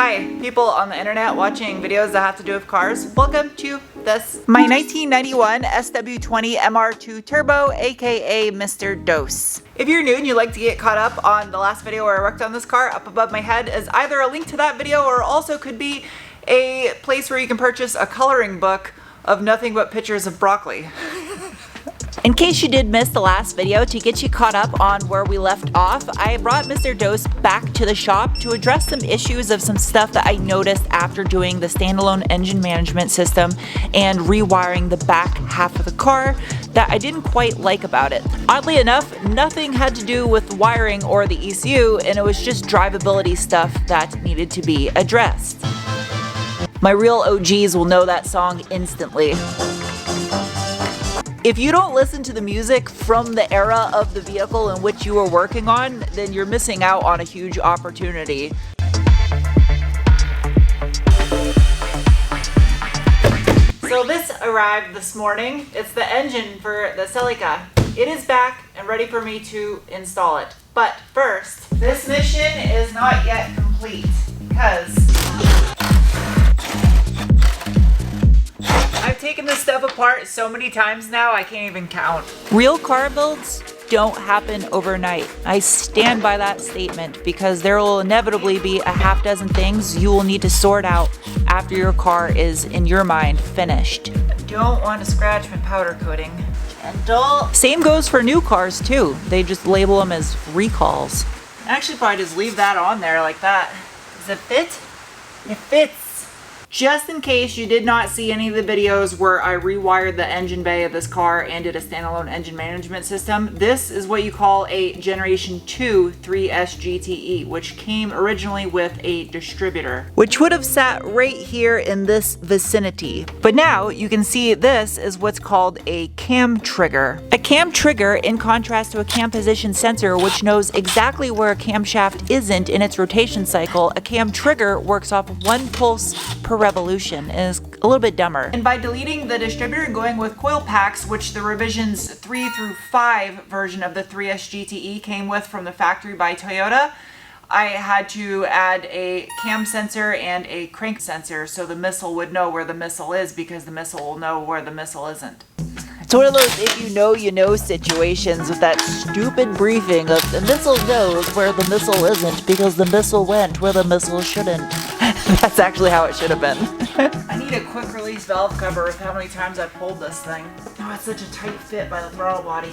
Hi, people on the internet watching videos that have to do with cars. Welcome to this. My 1991 SW20 MR2 Turbo, aka Mr. Dose. If you're new and you'd like to get caught up on the last video where I worked on this car, up above my head is either a link to that video or also could be a place where you can purchase a coloring book of nothing but pictures of broccoli. In case you did miss the last video, to get you caught up on where we left off, I brought Mr. Dose back to the shop to address some issues of some stuff that I noticed after doing the standalone engine management system and rewiring the back half of the car that I didn't quite like about it. Oddly enough, nothing had to do with wiring or the ECU, and it was just drivability stuff that needed to be addressed. My real OGs will know that song instantly. If you don't listen to the music from the era of the vehicle in which you were working on, then you're missing out on a huge opportunity. So this arrived this morning. It's the engine for the Celica. It is back and ready for me to install it. But first, this mission is not yet complete because I've taken this stuff apart so many times now I can't even count. Real car builds don't happen overnight. I stand by that statement because there will inevitably be a half dozen things you will need to sort out after your car is, in your mind, finished. Don't want to scratch my powder coating. And don't. Same goes for new cars too. They just label them as recalls. Actually, probably just leave that on there like that. Does it fit? It fits. Just in case you did not see any of the videos where I rewired the engine bay of this car and did a standalone engine management system, this is what you call a Generation 2 3S GTE, which came originally with a distributor, which would have sat right here in this vicinity. But now you can see this is what's called a cam trigger. A cam trigger, in contrast to a cam position sensor, which knows exactly where a camshaft isn't in its rotation cycle, a cam trigger works off one pulse per revolution and is a little bit dumber. And by deleting the distributor and going with coil packs, which the revisions 3 through 5 version of the 3S GTE came with from the factory by Toyota, I had to add a cam sensor and a crank sensor so the missile would know where the missile is, because the missile will know where the missile isn't. It's one of those if you know situations with that stupid briefing of the missile knows where the missile isn't because the missile went where the missile shouldn't. That's actually how it should have been. I need a quick release valve cover with how many times I pulled this thing. Oh, it's such a tight fit by the throttle body.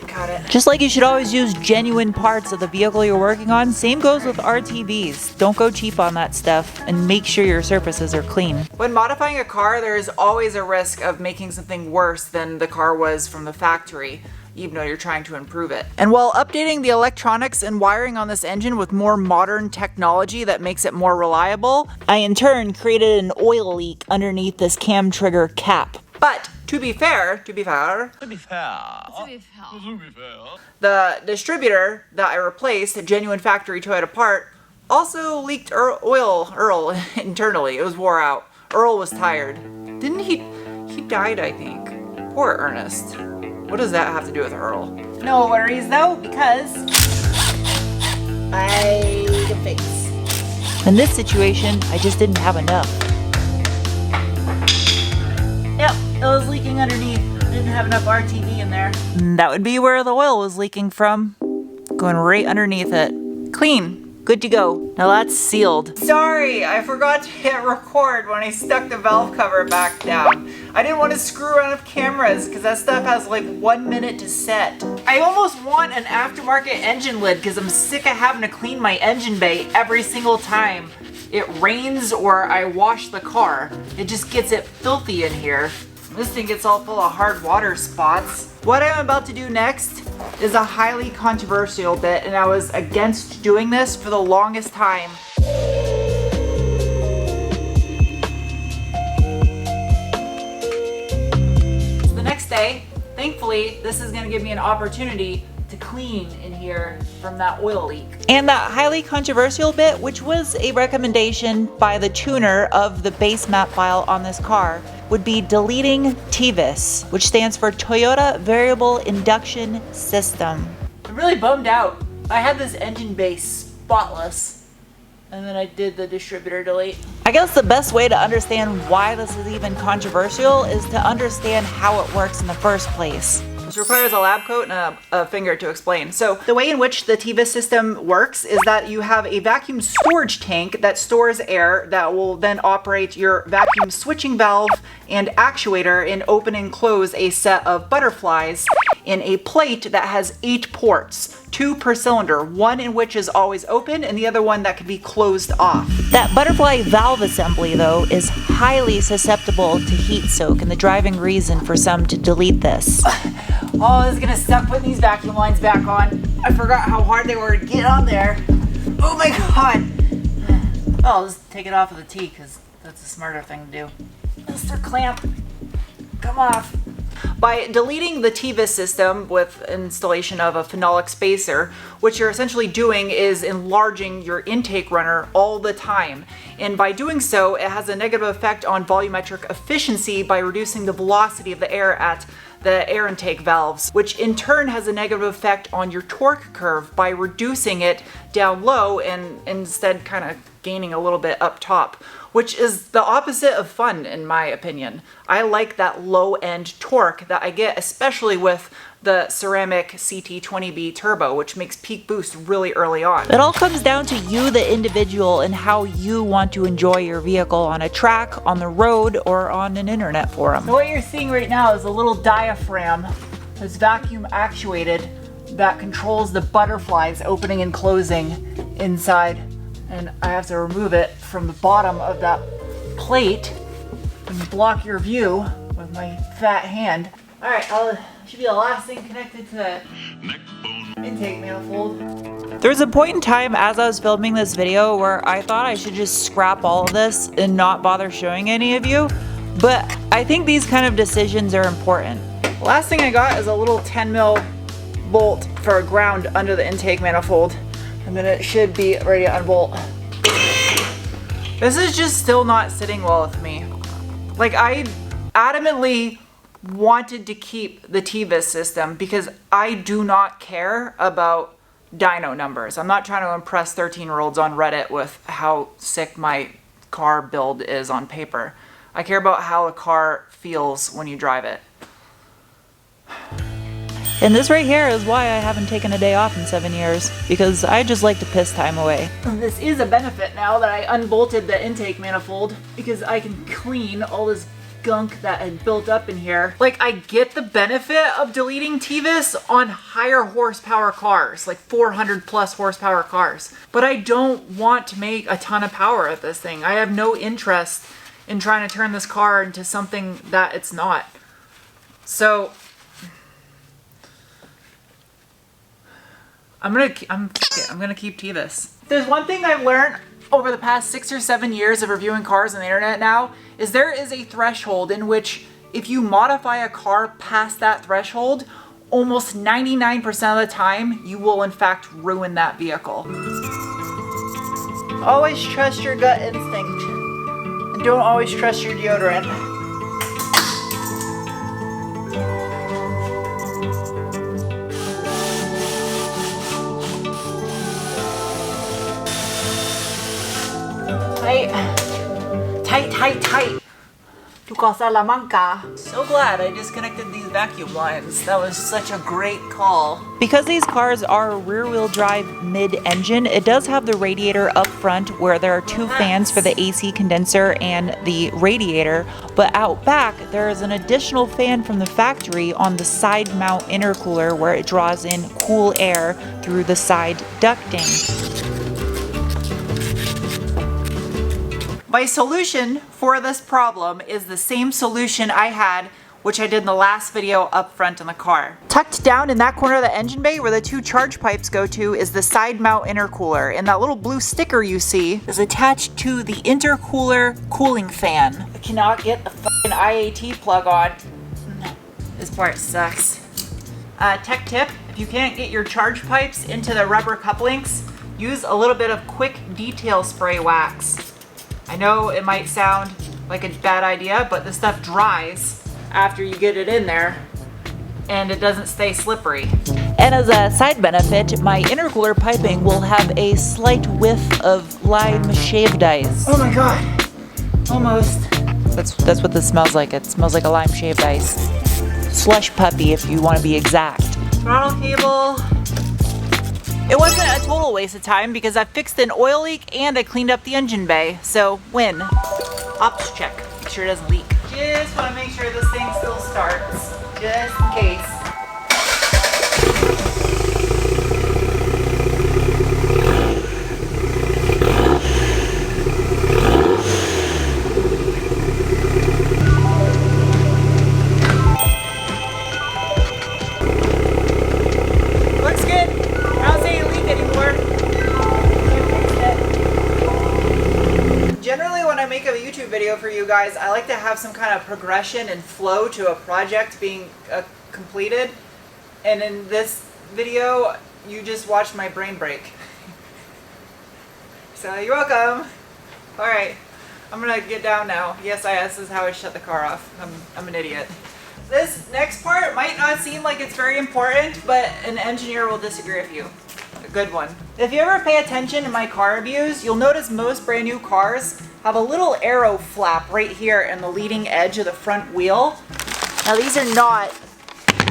Got it. Just like you should always use genuine parts of the vehicle you're working on, same goes with RTVs. Don't go cheap on that stuff and make sure your surfaces are clean. When modifying a car, there is always a risk of making something worse than the car was from the factory, even though you're trying to improve it. And while updating the electronics and wiring on this engine with more modern technology that makes it more reliable, I in turn created an oil leak underneath this cam trigger cap. But to be fair, the distributor that I replaced, a genuine factory Toyota part, also leaked oil internally. It was wore out. Earl was tired. Didn't he died, I think. Poor Ernest. What does that have to do with Earl? No worries though, because I can fix. In this situation, I just didn't have enough. Yep, it was leaking underneath. Didn't have enough RTV in there. That would be where the oil was leaking from. Going right underneath it. Clean. Good to go. Now that's sealed. Sorry, I forgot to hit record when I stuck the valve cover back down. I didn't want to screw around with cameras because that stuff has like 1 minute to set. I almost want an aftermarket engine lid because I'm sick of having to clean my engine bay every single time it rains or I wash the car. It just gets it filthy in here. This thing gets all full of hard water spots. What I'm about to do next is a highly controversial bit, and I was against doing this for the longest time. So the next day, thankfully, this is gonna give me an opportunity to clean in here from that oil leak. And that highly controversial bit, which was a recommendation by the tuner of the base map file on this car, would be deleting TVIS, which stands for Toyota Variable Induction System. I'm really bummed out. I had this engine bay spotless. and then I did the distributor delete. I guess the best way to understand why this is even controversial is to understand how it works in the first place. This requires a lab coat and a finger to explain. So the way in which the TVIS system works is that you have a vacuum storage tank that stores air that will then operate your vacuum switching valve and actuator and open and close a set of butterflies in a plate that has 8 ports, 2 per cylinder, one in which is always open and the other one that can be closed off. That butterfly valve assembly, though, is highly susceptible to heat soak, and the driving reason for some to delete this. Oh, this is gonna suck putting these vacuum lines back on. I forgot how hard they were to get on there. Oh my god. Oh, I'll just take it off of the T because that's a smarter thing to do. Mr. Clamp, come off. By deleting the TVIS system with installation of a phenolic spacer, what you're essentially doing is enlarging your intake runner all the time. And by doing so, it has a negative effect on volumetric efficiency by reducing the velocity of the air at the air intake valves, which in turn has a negative effect on your torque curve by reducing it down low and instead kind of gaining a little bit up top, which is the opposite of fun in my opinion. I like that low end torque that I get, especially with the ceramic CT20B turbo, which makes peak boost really early on. It all comes down to you, the individual, and how you want to enjoy your vehicle on a track, on the road, or on an internet forum. So what you're seeing right now is a little diaphragm that's vacuum actuated that controls the butterflies opening and closing inside. And I have to remove it from the bottom of that plate and block your view with my fat hand. All right, should be the last thing connected to the intake manifold. There was a point in time as I was filming this video where I thought I should just scrap all of this and not bother showing any of you, but I think these kind of decisions are important. The last thing I got is a little 10 mil bolt for a ground under the intake manifold, and then it should be ready to unbolt. This is just still not sitting well with me. Like, I adamantly wanted to keep the TVIS system because I do not care about dyno numbers. I'm not trying to impress 13-year-olds on Reddit with how sick my car build is on paper. I care about how a car feels when you drive it. And this right here is why I haven't taken a day off in 7 years, because I just like to piss time away. This is a benefit now that I unbolted the intake manifold, because I can clean all this gunk that had built up in here. Like, I get the benefit of deleting TVIS on higher horsepower cars, like 400 plus horsepower cars, but I don't want to make a ton of power at this thing. I have no interest in trying to turn this car into something that it's not. So I'm gonna keep TVIS. There's one thing I've learned over the past 6 or 7 years of reviewing cars on the internet now, is there is a threshold in which if you modify a car past that threshold, almost 99% of the time, you will in fact ruin that vehicle. Always trust your gut instinct, and don't always trust your deodorant. Tight. So glad I disconnected these vacuum lines. That was such a great call. Because these cars are rear-wheel drive mid-engine, it does have the radiator up front where there are 2 fans for the AC condenser and the radiator, but out back there is an additional fan from the factory on the side mount intercooler where it draws in cool air through the side ducting. My solution for this problem is the same solution I had, which I did in the last video up front in the car. Tucked down in that corner of the engine bay where the 2 charge pipes go to is the side mount intercooler, and that little blue sticker you see is attached to the intercooler cooling fan. I cannot get the fucking IAT plug on. This part sucks. Tech tip, if you can't get your charge pipes into the rubber couplings, use a little bit of quick detail spray wax. I know it might sound like a bad idea, but the stuff dries after you get it in there and it doesn't stay slippery. And as a side benefit, my intercooler piping will have a slight whiff of lime shaved ice. Oh my god. Almost. That's what this smells like. It smells like a lime shaved ice. Slush puppy, if you want to be exact. Throttle cable. It wasn't a total waste of time because I fixed an oil leak and I cleaned up the engine bay. So, win. Ops check. Make sure it doesn't leak. Just want to make sure this thing still starts. Just in case. Video for you guys, I like to have some kind of progression and flow to a project being completed, and in this video you just watched my brain break. So you're welcome. Alright, I'm gonna get down now. Yes, this is how I shut the car off. I'm an idiot. This next part might not seem like it's very important, but an engineer will disagree with you. A good one. If you ever pay attention to my car reviews, you'll notice most brand new cars have a little aero flap right here in the leading edge of the front wheel. Now these are not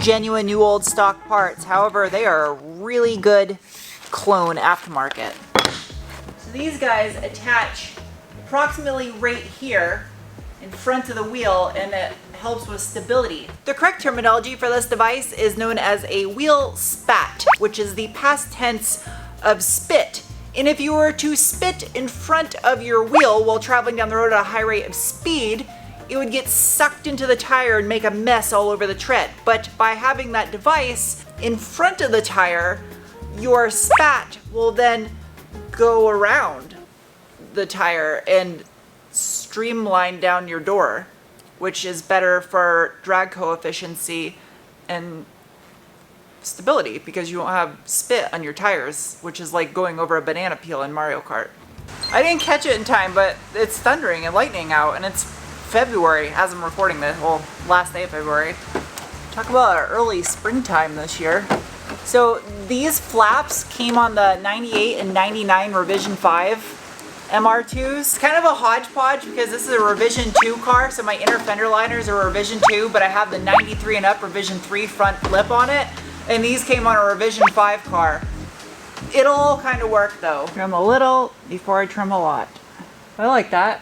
genuine new old stock parts. However, they are a really good clone aftermarket. So these guys attach approximately right here in front of the wheel, and it helps with stability. The correct terminology for this device is known as a wheel spat, which is the past tense of spit. And if you were to spit in front of your wheel while traveling down the road at a high rate of speed, it would get sucked into the tire and make a mess all over the tread. But by having that device in front of the tire, your spat will then go around the tire and streamline down your door, which is better for drag coefficiency and stability because you won't have spit on your tires, which is like going over a banana peel in Mario Kart. I didn't catch it in time, but it's thundering and lightning out, and it's February as I'm recording this, well, last day of February. Talk about our early springtime this year. So these flaps came on the 98 and 99 revision 5 MR2s. Kind of a hodgepodge because this is a revision 2 car, so my inner fender liners are revision 2, but I have the 93 and up revision 3 front lip on it. And these came on a revision 5 car. It'll all kind of work though. Trim a little before I trim a lot. I like that.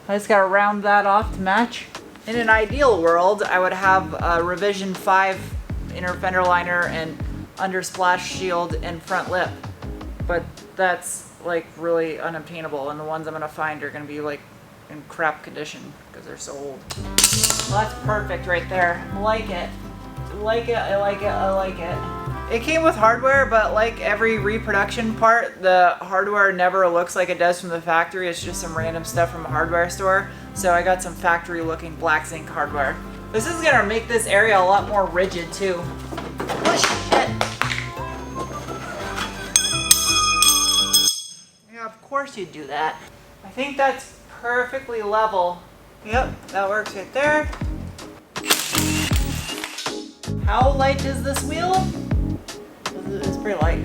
I just gotta round that off to match. In an ideal world, I would have a revision 5 inner fender liner and under splash shield and front lip. But that's like really unobtainable, and the ones I'm gonna find are gonna be like in crap condition because they're so old. Well, that's perfect right there. I like it. I like it, I like it, I like it. It came with hardware, but like every reproduction part, the hardware never looks like it does from the factory. It's just some random stuff from a hardware store. So I got some factory looking black zinc hardware. This is gonna make this area a lot more rigid too. Oh shit. Yeah, of course you'd do that. I think that's perfectly level. Yep, that works right there. How light is this wheel? It's pretty light.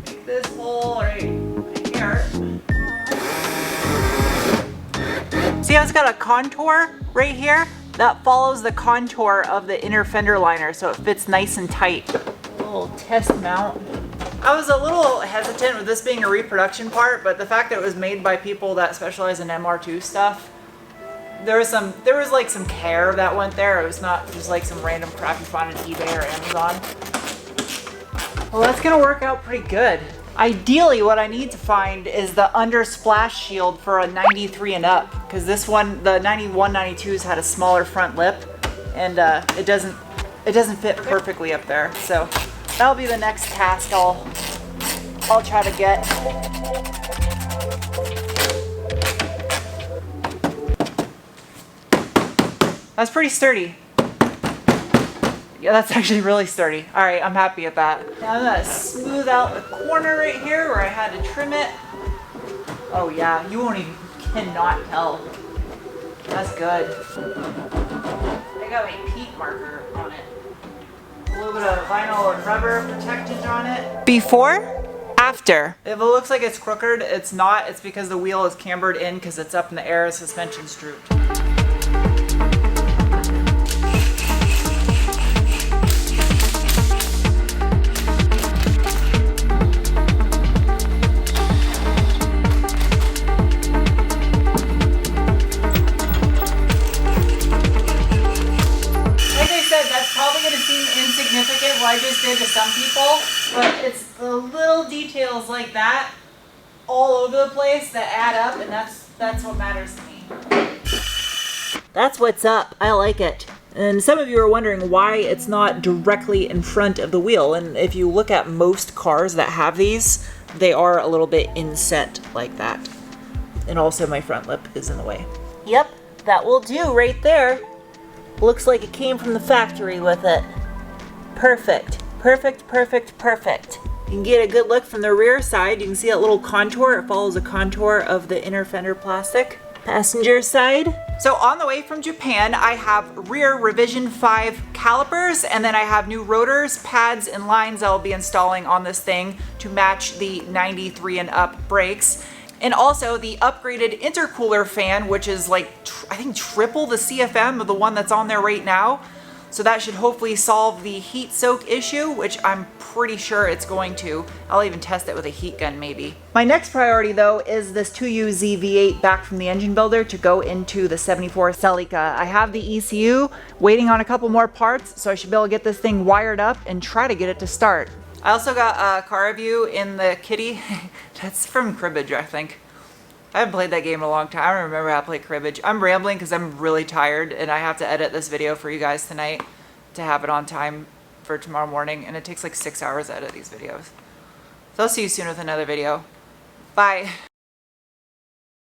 Make this hole right here. See how it's got a contour right here? That follows the contour of the inner fender liner, so it fits nice and tight. A little test mount. I was a little hesitant with this being a reproduction part, but the fact that it was made by people that specialize in MR2 stuff, there was like some care that went there. It was not just like some random crap you find on eBay or Amazon. Well, that's gonna work out pretty good. Ideally, what I need to find is the under splash shield for a 93 and up, because this one, the 91, 92s had a smaller front lip, and it doesn't fit perfectly up there. So that'll be the next task I'll try to get. That's pretty sturdy. Yeah, that's actually really sturdy. All right, I'm happy at that. Now I'm gonna smooth out the corner right here where I had to trim it. Oh yeah, cannot tell. That's good. I got my peat marker on it. A little bit of vinyl and rubber protectant on it. Before, after. If it looks like it's crooked, it's not. It's because the wheel is cambered in because it's up in the air, suspension's drooped. Insignificant what I just did to some people, but it's the little details like that all over the place that add up, and that's what matters to me. That's what's up. I like it. And some of you are wondering why it's not directly in front of the wheel, and if you look at most cars that have these, they are a little bit inset like that. And also my front lip is in the way. Yep, that will do right there. Looks like it came from the factory with it. Perfect, perfect, perfect, perfect. You can get a good look from the rear side. You can see that little contour. It follows the contour of the inner fender plastic. Passenger side. So on the way from Japan, I have rear revision 5 calipers, and then I have new rotors, pads, and lines I'll be installing on this thing to match the 93 and up brakes. And also the upgraded intercooler fan, which is like, I think triple the CFM of the one that's on there right now. So that should hopefully solve the heat soak issue, which I'm pretty sure it's going to. I'll even test it with a heat gun maybe. My next priority though is this 2UZ V8 back from the engine builder to go into the 74 Celica. I have the ECU waiting on a couple more parts, so I should be able to get this thing wired up and try to get it to start. I also got a car review in the kitty. That's from Cribbage, I think. I haven't played that game in a long time. I don't remember how to play Cribbage. I'm rambling because I'm really tired and I have to edit this video for you guys tonight to have it on time for tomorrow morning, and it takes like 6 hours to edit these videos. So I'll see you soon with another video. Bye.